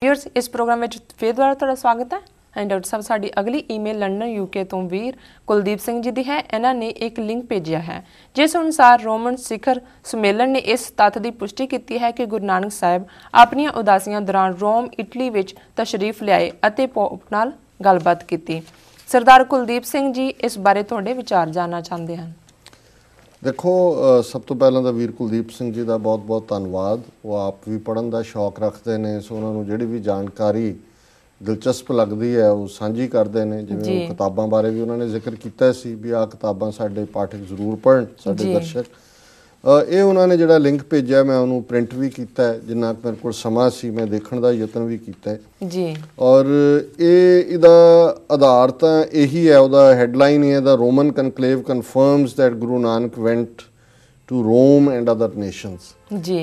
Viewers इस programme में फिर दोबारा थोड़ा स्वागत है। डॉक्टर साहब साड़ी अगली ईमेल लंडन यूके तो वीर कुलदीप सिंह जी की है। इन्होंने एक लिंक भेजा है जिस अनुसार रोमन शिखर सम्मेलन ने इस तत्थ की पुष्टि की है कि गुरु नानक साहब अपन उदासियां दौरान रोम इटली विच तशरीफ लियाए और पोप नाल गलबात की। सरदार कुलदीप सिंह जी इस बारे थोड़े विचार जानना चाहते हैं। देखो सब तो पहला तो वीर कुलदीप सिंह जी का बहुत बहुत धन्यवाद। वो आप भी पढ़न का शौक रखते हैं, सो उन्होंने जिहड़ी भी जानकारी दिलचस्प लगती है वो साझी करते हैं। जिवें किताबां बारे भी उन्होंने जिक्र किया सी भी आ किताबां साडे पाठक जरूर पढ़न, साडे दर्शक। ये उन्होंने जिहड़ा लिंक भेजा मैं उन्होंने प्रिंट भी किया है, जिन्ना मेरे को समा सी मैं देखने का यतन भी किया है जी। और ये इहदा आधार तो यही है, उहदा हैडलाइन ही है the Roman conclave confirms that Guru Nanak went to Rome and other nations जी।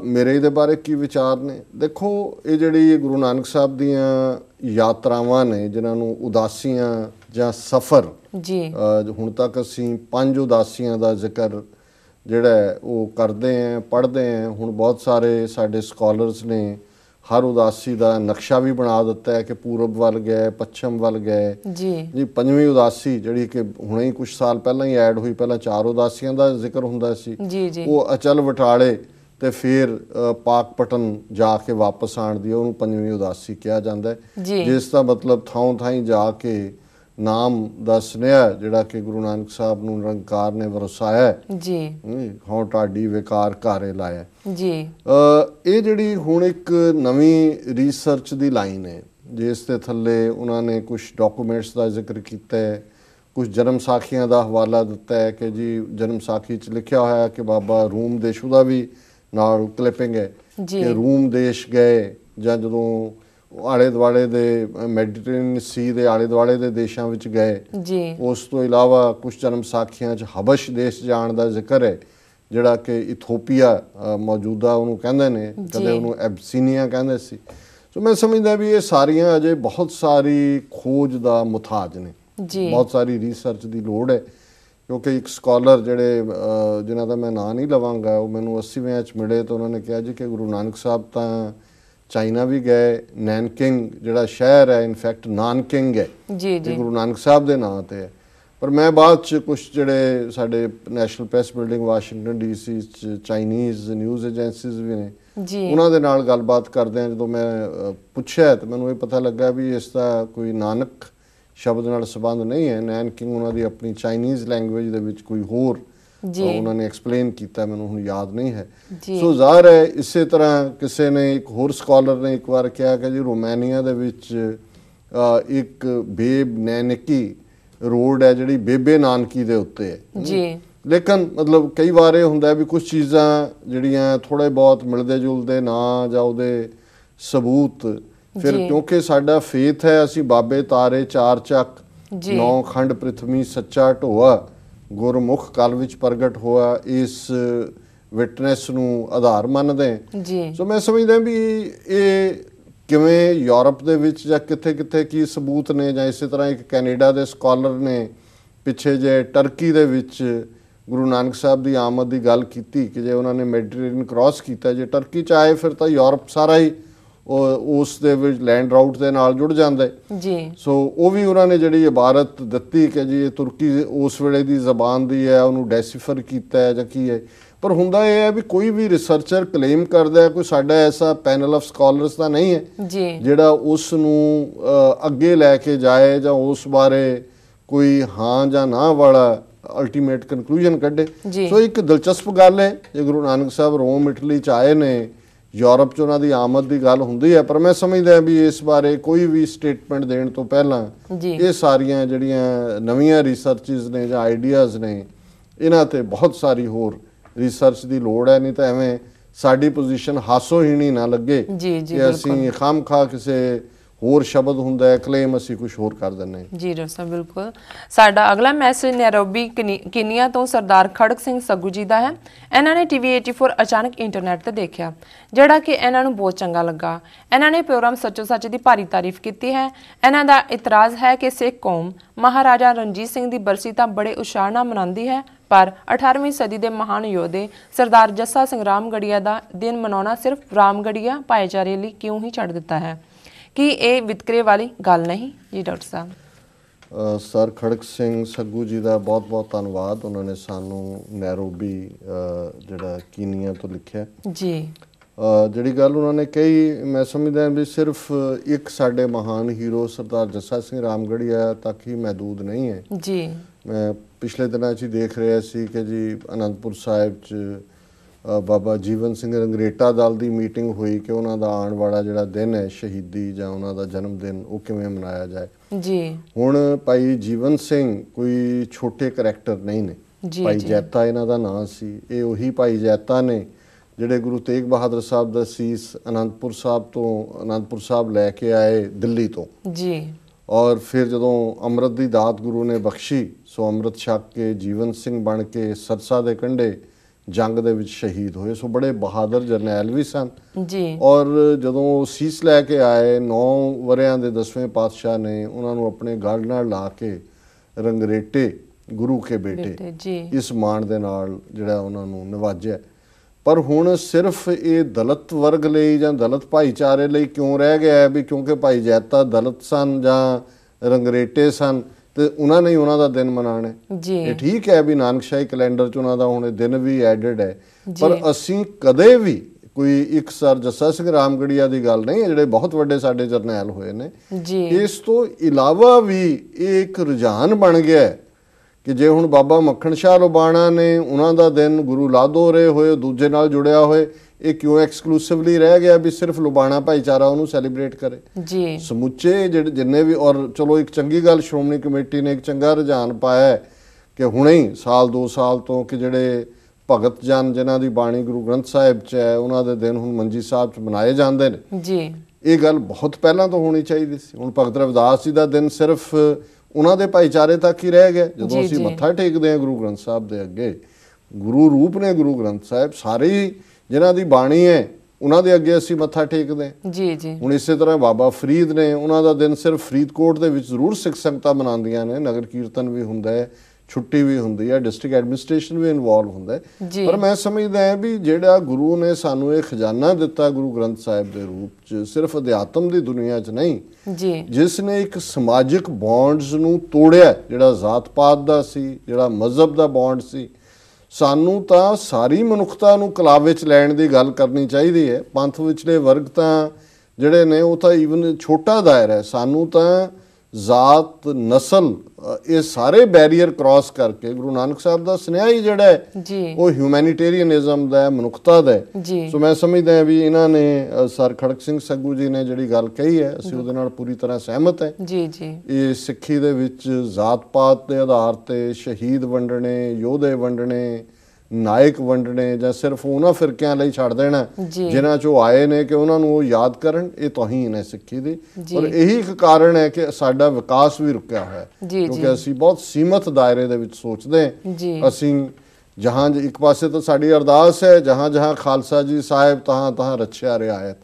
मेरे इहदे बारे की विचार ने, देखो ये जिहड़ी गुरु नानक साहब दीयां यात्रावां ने जिन्होंने उदासियां जां सफ़र जी हुण तक असीं 5 उदासियां दा जिक्र जिहड़ा वो करते हैं, पढ़ते हैं। हुण बहुत सारे साडे स्कॉलर्स ने हर उदासी का नक्शा भी बना दिता है कि पूरब वाल गए, पश्चिम वाल गए जी। 5वीं उदासी जिहड़ी कि हुणे ही कुछ साल पहला ही ऐड हुई, पहला 4 उदासियां का जिक्र हुंदा सी, वो अचल वटाले ते फिर पाकपटन जाके वापस आण दी उहनूं 5वीं उदासी कहा जाता है, जिसका मतलब थां थाई जाके नाम दा सुनेहा जिहड़ा कि गुरु नानक साहब नूं निरंकार ने वरसाया जी। हों ढाडी विकार घारे लाया जी। ये जिहड़ी हुण एक नवीं रिसर्च दी लाइन है जिस दे थल्ले उन्होंने कुछ डॉकूमेंट्स का जिक्र किया है, कुछ जन्म साखियां का हवाला दिता है कि जी जन्म साखी च लिखिया होया कि बाबा रूम देश दा भी नाल क्लिपिंग है कि रूम देश गए जां जदों आले दुआले दे मैडिटेरेनियन सी दे आले दुआले दे देशां विच गए। उस तो इलावा कुछ जन्म साखियां च हबश देश जाण दा जिक्र है जिहड़ा कि इथोपिया मौजूदा उहनूं कहंदे ने, कदे उहनूं एबसीनिया कहंदे सी। सो मैं समझदा भी ये सारियां अजे बहुत सारी खोज दा मुताज ने, बहुत सारी रिसर्च की लोड़ है। क्योंकि एक स्कॉलर जिहड़े जिन्हां दा मैं नाम नहीं लवांगा वो मैनूं 80वें च मिले तो उन्होंने कहा जी कि गुरु नानक साहब तां चाइना भी गए, नैनकिंग जिहड़ा शहर है इनफैक्ट नानकिंग है जी जी। गुरु नानक साहब के नाम ते है। पर मैं बाद च कुछ जिहड़े साडे national press building Washington DC Chinese news agencies भी ने उन्हां दे नाल गलबात करदे जो मैं पुछया तो मैनूं ये पता लगा भी इसका कोई नानक शब्द नाल संबंध नहीं है। नैनकिंग उन्हां दी अपनी चाइनीज़ लैंगुएज दे विच कोई होर उन्होंने एक्सप्लेन किया, मैनूं हुण याद नहीं है। सो ज़ाहिर है इस तरह किसी ने एक होर स्कॉलर ने एक बार कहा कि जी रोमानिया दे विच एक बेब नैनकी रोड है जिहड़ी बेबे नानकी दे उत्ते है जी। लेकिन मतलब कई बार ये हुंदा भी कुछ चीज़ां जिहड़ियां थोड़े बहुत मिलते जुलते ना जां उहदे सबूत फिर क्योंकि साडा फेथ है असीं बाबे तारे चार चक 9 खंड पृथ्वी सच्चा ढोआ गुरमुख काल विच प्रगट होआ इस विटनेस नूं आधार मानदे हैं। सो मैं समझदा भी ये किवें यूरोप दे विच जां किथे किथे की सबूत ने जां इस तरह एक कैनेडा दे स्कॉलर ने पिछे जे टर्की दे विच गुरु नानक साहब की आमद की गल की कि जे उन्होंने मैडिटेरेनियन क्रॉस किया जे टर्की च आए फिर तो यूरोप सारा ही उस दे विच लैंड राउट के नाल जुड़ जाता है। सो वो भी उन्होंने जी इबारत दी कि जी ये तुर्की उस वेले की जबान की है उन्होंने डेसीफर किया है जां की है। पर हुंदा ये है भी कोई भी रिसर्चर क्लेम करता है कोई साडा ऐसा पैनल ऑफ स्कॉलर्स का नहीं है जिहड़ा उस नूं अगे लैके जाए जां उस बारे कोई हाँ जां ना वाला अल्टीमेट कंक्लूजन कढे। सो एक दिलचस्प गल है जे गुरु नानक साहब रोम इटली च आए ने यूरोप च उन्हों की आमद की गल हुंदी है, पर मैं समझदा भी इस बारे कोई भी स्टेटमेंट देण तो पहला ये सारियां जिहड़ियां नवीं रिसर्चिज ने जां आइडियाज़ ने इन्हां ते बहुत सारी होर रिसर्च की लोड़ है। नहीं तो एवें साडी पोजीशन हासोहीणी ना लगे कि असीं खाम खा किसी ਹੋਰ ਸ਼ਬਦ ਹੁੰਦਾ ਹੈ, ਕਲੇਮ ਅਸੀਂ ਕੁਝ ਹੋਰ ਕਰ ਦਿੰਦੇ ਹਾਂ। ਜੀ ਡਾਕਟਰ ਸਾਹਿਬ ਬਿਲਕੁਲ। ਸਾਡਾ ਅਗਲਾ ਮੈਸੇਜ ਨੈਰੋਬੀ ਕੀਨੀਆ ਤੋਂ ਸਰਦਾਰ ਖੜਕ ਸਿੰਘ ਸੱਗੂ ਜੀ ਦਾ ਹੈ। ਇਹਨਾਂ ਨੇ TV 84 ਅਚਾਨਕ ਇੰਟਰਨੈਟ ਤੇ ਦੇਖਿਆ, ਜਿਹੜਾ ਕਿ ਇਹਨਾਂ ਨੂੰ ਬਹੁਤ ਚੰਗਾ ਲੱਗਾ। ਇਹਨਾਂ ਨੇ ਪ੍ਰੋਗਰਾਮ ਸੱਚੋ ਸੱਚ ਦੀ ਭਾਰੀ ਤਾਰੀਫ ਕੀਤੀ ਹੈ। ਇਹਨਾਂ ਦਾ ਇਤਰਾਜ਼ ਹੈ ਕਿ ਸਿੱਖ ਕੌਮ ਮਹਾਰਾਜਾ ਰਣਜੀਤ ਸਿੰਘ ਦੀ ਬਰਸੀ ਤਾਂ ਬੜੇ ਉਤਸ਼ਾਹ ਨਾਲ ਮਨਾਉਂਦੀ ਹੈ, ਪਰ 18ਵੀਂ ਸਦੀ ਦੇ ਮਹਾਨ ਯੋਧੇ ਸਰਦਾਰ ਜੱਸਾ ਸਿੰਘ ਰਾਮਗੜੀਆ ਦਾ ਦਿਨ ਮਨਾਉਣਾ ਸਿਰਫ ਰਾਮਗੜੀਆ ਭਾਈਚਾਰੇ ਲਈ ਕਿਉਂ ਹੀ ਛੱਡ ਦਿੱਤਾ ਹੈ? ਕੀ ਇਹ ਵਿਤਕਰੇ ਵਾਲੀ ਗੱਲ ਨਹੀਂ? ਜੀ ਡਾਕਟਰ ਸਾਹਿਬ। ਸਰ ਖੜਕ ਸਿੰਘ ਸੱਗੂ ਜੀ ਦਾ ਬਹੁਤ ਬਹੁਤ ਧੰਨਵਾਦ। ਉਹਨਾਂ ਨੇ ਸਾਨੂੰ ਨੈਰੋਬੀ ਜਿਹੜਾ ਕੀਨੀਆ ਤੋਂ ਲਿਖਿਆ ਜੀ। ਜਿਹੜੀ ਗੱਲ ਉਹਨਾਂ ਨੇ ਕਹੀ, ਮੈਂ ਸਮਝਦਾ ਵੀ ਸਿਰਫ ਇੱਕ ਸਾਡੇ ਮਹਾਨ ਹੀਰੋ ਸਰਦਾਰ ਜੱਸਾ ਸਿੰਘ ਰਾਮਗੜੀਆ ਤੱਕ ਹੀ ਮਹਿਦੂਦ ਨਹੀਂ ਹੈ ਜੀ। ਮੈਂ ਪਿਛਲੇ ਦਿਨਾਂ 'ਚ ਹੀ ਦੇਖ ਰਿਹਾ ਸੀ ਕਿ ਜੀ ਅਨੰਦਪੁਰ ਸਾਹਿਬ 'ਚ ਬਾਬਾ ਜੀਵਨ ਸਿੰਘ ਰੰਗਰੇਟਾ ਦਲ ਦੀ ਮੀਟਿੰਗ ਹੋਈ ਕਿ ਉਹਨਾਂ ਦਾ ਆਉਣ ਵਾਲਾ ਜਿਹੜਾ ਦਿਨ ਹੈ ਸ਼ਹੀਦੀ ਜਾਂ ਉਹਨਾਂ ਦਾ ਜਨਮ ਦਿਨ ਉਹ ਕਿਵੇਂ ਮਨਾਇਆ ਜਾਏ ਜੀ। ਹੁਣ ਭਾਈ ਜੀਵਨ ਸਿੰਘ ਕੋਈ ਛੋਟੇ ਕਰੈਕਟਰ ਨਹੀਂ ਨੇ। ਭਾਈ ਜੈਤਾ ਇਹਨਾਂ ਦਾ ਨਾਂ ਸੀ। ਇਹ ਉਹੀ ਭਾਈ ਜੈਤਾ ਨੇ ਜਿਹੜੇ ਗੁਰੂ ਤੇਗ ਬਹਾਦਰ ਸਾਹਿਬ ਦਾ ਸੀਸ ਅਨੰਦਪੁਰ ਸਾਹਿਬ ਲੈ ਕੇ ਆਏ ਦਿੱਲੀ ਤੋਂ ਜੀ। ਔਰ ਫਿਰ ਜਦੋਂ ਅੰਮ੍ਰਿਤ ਦੀ ਦਾਤ ਗੁਰੂ ਨੇ ਬਖਸ਼ੀ, ਸੋ ਅੰਮ੍ਰਿਤ ਛਕ ਕੇ ਜੀਵਨ ਸਿੰਘ ਬਣ ਕੇ ਸਰਸਾ ਦੇ ਕੰਢੇ ਜੰਗ ਦੇ ਵਿੱਚ ਸ਼ਹੀਦ ਹੋਏ। ਸੋ ਬੜੇ ਬਹਾਦਰ ਜਰਨੈਲ ਵੀ ਸਨ ਜੀ। ਔਰ ਜਦੋਂ ਉਹ ਸੀਸ ਲੈ ਕੇ ਆਏ, 9 ਵਰਿਆਂ ਦੇ 10ਵੇਂ ਪਾਤਸ਼ਾਹ ਨੇ ਉਹਨਾਂ ਨੂੰ ਆਪਣੇ ਗਲ ਨਾਲ ਲਾ ਕੇ ਰੰਗਰੇਟੇ ਗੁਰੂ ਕੇ ਬੇਟੇ ਜੀ ਇਸ ਮਾਣ ਦੇ ਨਾਲ ਜਿਹੜਾ ਉਹਨਾਂ ਨੂੰ ਨਿਵਾਜਿਆ। ਪਰ ਹੁਣ ਸਿਰਫ ਇਹ ਦਲਿਤ ਵਰਗ ਲਈ ਜਾਂ ਦਲਿਤ ਭਾਈਚਾਰੇ ਲਈ ਕਿਉਂ ਰਹਿ ਗਿਆ ਹੈ ਵੀ ਕਿਉਂਕਿ ਭਾਈ ਜੈਤਾ ਦਲਿਤ ਸਨ ਜਾਂ ਰੰਗਰੇਟੇ ਸਨ ਤੇ ਉਹਨਾਂ ਨੇ ਉਹਨਾਂ ਦਾ ਦਿਨ ਮਨਾਉਣਾ ਜੀ। ਇਹ ਠੀਕ ਹੈ ਵੀ ਨਾਨਕਸ਼ਾਹੀ ਕੈਲੰਡਰ 'ਚ ਉਹਨਾਂ ਦਾ ਹੁਣ ਇਹ ਦਿਨ ਵੀ ਐਡਡ ਹੈ, ਪਰ ਅਸੀਂ ਕਦੇ ਵੀ ਕੋਈ ਇੱਕ ਸਰ ਜੱਸਾ ਸਿੰਘ ਰਾਮਗੜੀਆ ਦੀ ਗੱਲ ਨਹੀਂ ਹੈ ਜਿਹੜੇ ਬਹੁਤ ਵੱਡੇ ਸਾਡੇ ਜਰਨੈਲ ਹੋਏ ਨੇ ਜੀ। ਇਸ ਤੋਂ ਇਲਾਵਾ ਵੀ ਇਹ ਇੱਕ ਰੁਝਾਨ ਬਣ ਗਿਆ ਕਿ ਜੇ ਹੁਣ ਬਾਬਾ ਮੱਖਣ ਸ਼ਾਹ ਲੋਬਾਣਾ ਨੇ ਉਹਨਾਂ ਦਾ ਦਿਨ ਗੁਰੂ ਲਾਧੋ ਰਹੇ ਹੋਏ ਦੂਜੇ ਨਾਲ ਜੁੜਿਆ ਹੋਏ, ਇਹ ਕਿਉਂ ਐਕਸਕਲੂਸਿਵਲੀ ਰਹਿ ਗਿਆ ਵੀ ਸਿਰਫ ਲੋਬਾਣਾ ਭਾਈਚਾਰਾ ਉਹਨੂੰ ਸੈਲੀਬ੍ਰੇਟ ਕਰੇ ਜੀ। ਸਮੁੱਚੇ ਜਿੰਨੇ ਵੀ, ਔਰ ਚਲੋ ਇੱਕ ਚੰਗੀ ਗੱਲ ਸ਼੍ਰੋਮਣੀ ਕਮੇਟੀ ਨੇ ਇੱਕ ਚੰਗਾ ਰੁਝਾਨ ਪਾਇਆ ਕਿ ਹੁਣੇ ਹੀ ਸਾਲ 2 ਸਾਲ ਤੋਂ ਕਿ ਜਿਹੜੇ ਭਗਤ ਜਨ ਜਿਨ੍ਹਾਂ ਦੀ ਬਾਣੀ ਗੁਰੂ ਗ੍ਰੰਥ ਸਾਹਿਬ 'ਚ ਹੈ ਉਹਨਾਂ ਦੇ ਦਿਨ ਹੁਣ ਮੰਜੀ ਸਾਹਿਬ 'ਚ ਮਨਾਏ ਜਾਂਦੇ ਨੇ ਜੀ। ਇਹ ਗੱਲ ਬਹੁਤ ਪਹਿਲਾਂ ਤੋਂ ਹੋਣੀ ਚਾਹੀਦੀ ਸੀ। ਹੁਣ ਭਗਤ ਰਵਿਦਾਸ ਜੀ ਦਾ ਦਿਨ ਸਿਰਫ ਉਹਨਾਂ ਦੇ ਭਾਈਚਾਰੇ ਤੱਕ ਹੀ ਰਹਿ ਗਿਆ। ਜਦੋਂ ਅਸੀਂ ਮੱਥਾ ਟੇਕਦੇ ਹਾਂ ਗੁਰੂ ਗ੍ਰੰਥ ਸਾਹਿਬ ਦੇ ਅੱਗੇ, ਗੁਰੂ ਰੂਪ ਨੇ ਗੁਰੂ ਗ੍ਰੰਥ ਸਾਹਿਬ, ਸਾਰੇ ਜਿਨ੍ਹਾਂ ਦੀ ਬਾਣੀ ਹੈ ਉਹਨਾਂ ਦੇ ਅੱਗੇ ਅਸੀਂ ਮੱਥਾ ਟੇਕਦੇ ਹਾਂ ਜੀ ਜੀ। ਹੁਣ ਇਸੇ ਤਰ੍ਹਾਂ ਬਾਬਾ ਫਰੀਦ ਨੇ, ਉਹਨਾਂ ਦਾ ਦਿਨ ਸਿਰਫ ਫਰੀਦਕੋਟ ਦੇ ਵਿੱਚ ਜ਼ਰੂਰ ਸਿੱਖ ਸੰਗਤਾਂ ਮਨਾਉਂਦੀਆਂ ਨੇ, ਨਗਰ ਕੀਰਤਨ ਵੀ ਹੁੰਦਾ ਹੈ, ਛੁੱਟੀ ਵੀ ਹੁੰਦੀ ਹੈ, ਡਿਸਟ੍ਰਿਕਟ ਐਡਮਿਨਿਸਟ੍ਰੇਸ਼ਨ ਵੀ ਇਨਵੋਲਵ ਹੁੰਦਾ ਹੈ। ਪਰ ਮੈਂ ਸਮਝਦਾ ਹਾਂ ਵੀ ਜਿਹੜਾ ਗੁਰੂ ਨੇ ਸਾਨੂੰ ਇਹ ਖਜ਼ਾਨਾ ਦਿੱਤਾ ਗੁਰੂ ਗ੍ਰੰਥ ਸਾਹਿਬ ਦੇ ਰੂਪ 'ਚ, ਸਿਰਫ ਅਧਿਆਤਮ ਦੀ ਦੁਨੀਆ 'ਚ ਨਹੀਂ ਜੀ, ਜਿਸ ਨੇ ਇੱਕ ਸਮਾਜਿਕ ਬੌਂਡਸ ਨੂੰ ਤੋੜਿਆ, ਜਿਹੜਾ ਜ਼ਾਤ ਪਾਤ ਦਾ ਸੀ, ਜਿਹੜਾ ਮਜ਼ਹਬ ਦਾ ਬੌਂਡ ਸੀ, ਸਾਨੂੰ ਤਾਂ ਸਾਰੀ ਮਨੁੱਖਤਾ ਨੂੰ ਕਲਾਵੇ 'ਚ ਲੈਣ ਦੀ ਗੱਲ ਕਰਨੀ ਚਾਹੀਦੀ ਹੈ। ਪੰਥ ਵਿਚਲੇ ਵਰਗ ਤਾਂ ਜਿਹੜੇ ਨੇ ਉਹ ਤਾਂ ਈਵਨ ਛੋਟਾ ਦਾਇਰਾ ਹੈ। ਸਾਨੂੰ ਤਾਂ ਜ਼ਾਤ, ਨਸਲ, ਇਹ ਸਾਰੇ ਬੈਰੀਅਰ ਕ੍ਰਾਸ ਕਰਕੇ ਗੁਰੂ ਨਾਨਕ ਸਾਹਿਬ ਦਾ ਸੁਨੇਹਾ ਹੀ ਜਿਹੜਾ ਹੈ ਉਹ ਹਿਊਮੈਨਿਟੇਰੀਅਨਿਜ਼ਮ ਦਾ ਹੈ, ਮਨੁੱਖਤਾ ਦਾ ਹੈ। ਸੋ ਮੈਂ ਸਮਝਦਾ ਹਾਂ ਵੀ ਇਹਨਾਂ ਨੇ ਸਰ ਖੜਕ ਸਿੰਘ ਸੱਗੂ ਜੀ ਨੇ ਜਿਹੜੀ ਗੱਲ ਕਹੀ ਹੈ ਅਸੀਂ ਉਹਦੇ ਨਾਲ ਪੂਰੀ ਤਰ੍ਹਾਂ ਸਹਿਮਤ ਹੈ ਜੀ ਜੀ। ਇਹ ਸਿੱਖੀ ਦੇ ਵਿੱਚ ਜ਼ਾਤ ਪਾਤ ਦੇ ਆਧਾਰ ਤੇ ਸ਼ਹੀਦ ਵੰਡਣੇ, ਯੋਧੇ ਵੰਡਣੇ, ਨਾਇਕ ਵੰਡਣੇ ਜਾਂ ਸਿਰਫ ਉਹਨਾਂ ਫਿਰਕਿਆਂ ਲਈ ਛੱਡ ਦੇਣਾ ਜਿਨ੍ਹਾਂ 'ਚੋਂ ਆਏ ਨੇ ਕਿ ਉਹਨਾਂ ਨੂੰ ਉਹ ਯਾਦ ਕਰਨ, ਇਹ ਤੋਹੀਨ ਹੈ ਸਿੱਖੀ ਦੀ। ਔਰ ਇਹੀ ਇੱਕ ਕਾਰਨ ਹੈ ਕਿ ਸਾਡਾ ਵਿਕਾਸ ਵੀ ਰੁਕਿਆ ਹੋਇਆ ਕਿਉਂਕਿ ਅਸੀਂ ਬਹੁਤ ਸੀਮਤ ਦਾਇਰੇ ਦੇ ਵਿੱਚ ਸੋਚਦੇ ਹਾਂ। ਅਸੀਂ ਜਹਾਂ ਇੱਕ ਪਾਸੇ ਤਾਂ ਸਾਡੀ ਅਰਦਾਸ ਹੈ ਜਹਾਂ ਜਹਾਂ ਖਾਲਸਾ ਜੀ ਸਾਹਿਬ ਤਹਾਂ ਤਹਾਂ ਰੱਛਿਆ ਰਿਆਇਤ,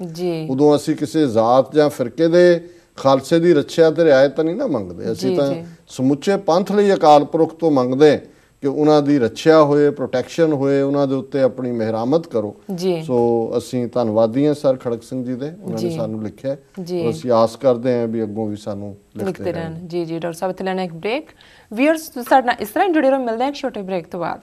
ਉਦੋਂ ਅਸੀਂ ਕਿਸੇ ਜ਼ਾਤ ਜਾਂ ਫਿਰਕੇ ਦੇ ਖਾਲਸੇ ਦੀ ਰੱਛਿਆ ਤੇ ਰਿਆਇਤ ਤਾਂ ਨਹੀਂ ਨਾ ਮੰਗਦੇ, ਅਸੀਂ ਤਾਂ ਸਮੁੱਚੇ ਪੰਥ ਲਈ ਅਕਾਲ ਪੁਰਖ ਤੋਂ ਮੰਗਦੇ ਕਿ ਉਹਨਾਂ ਦੀ ਰੱਛਿਆ ਹੋਏ, ਪ੍ਰੋਟੈਕਸ਼ਨ ਹੋਏ, ਉਹਨਾਂ ਦੇ ਉੱਤੇ ਆਪਣੀ ਮਿਹਰਾਮਤ ਕਰੋ। ਸੋ ਅਸੀਂ ਧੰਨਵਾਦੀ ਹਾਂ ਸਰ ਖੜਕ ਸਿੰਘ ਜੀ ਦੇ, ਉਹਨਾਂ ਨੇ ਸਾਨੂੰ ਲਿਖਿਆ। ਅਸੀਂ ਆਸ ਕਰਦੇ ਹਾਂ ਵੀ ਅੱਗੋਂ ਵੀ ਸਾਨੂੰ ਲਿਖਦੇ ਰਹਿਣ। ਜੀ ਜੀ ਡਾਕਟਰ ਸਾਹਿਬ, ਇੱਥੇ ਲੈਣਾ ਇੱਕ ਬ੍ਰੇਕ। ਵੀਅਰਸ ਸਾਡੇ ਨਾਲ ਇਸ ਤਰ੍ਹਾਂ ਜੁੜੇ ਰਹੋ, ਮਿਲਦੇ ਹਾਂ ਇੱਕ ਛੋਟੇ ਬ੍ਰੇਕ ਤੋਂ ਬਾਅਦ।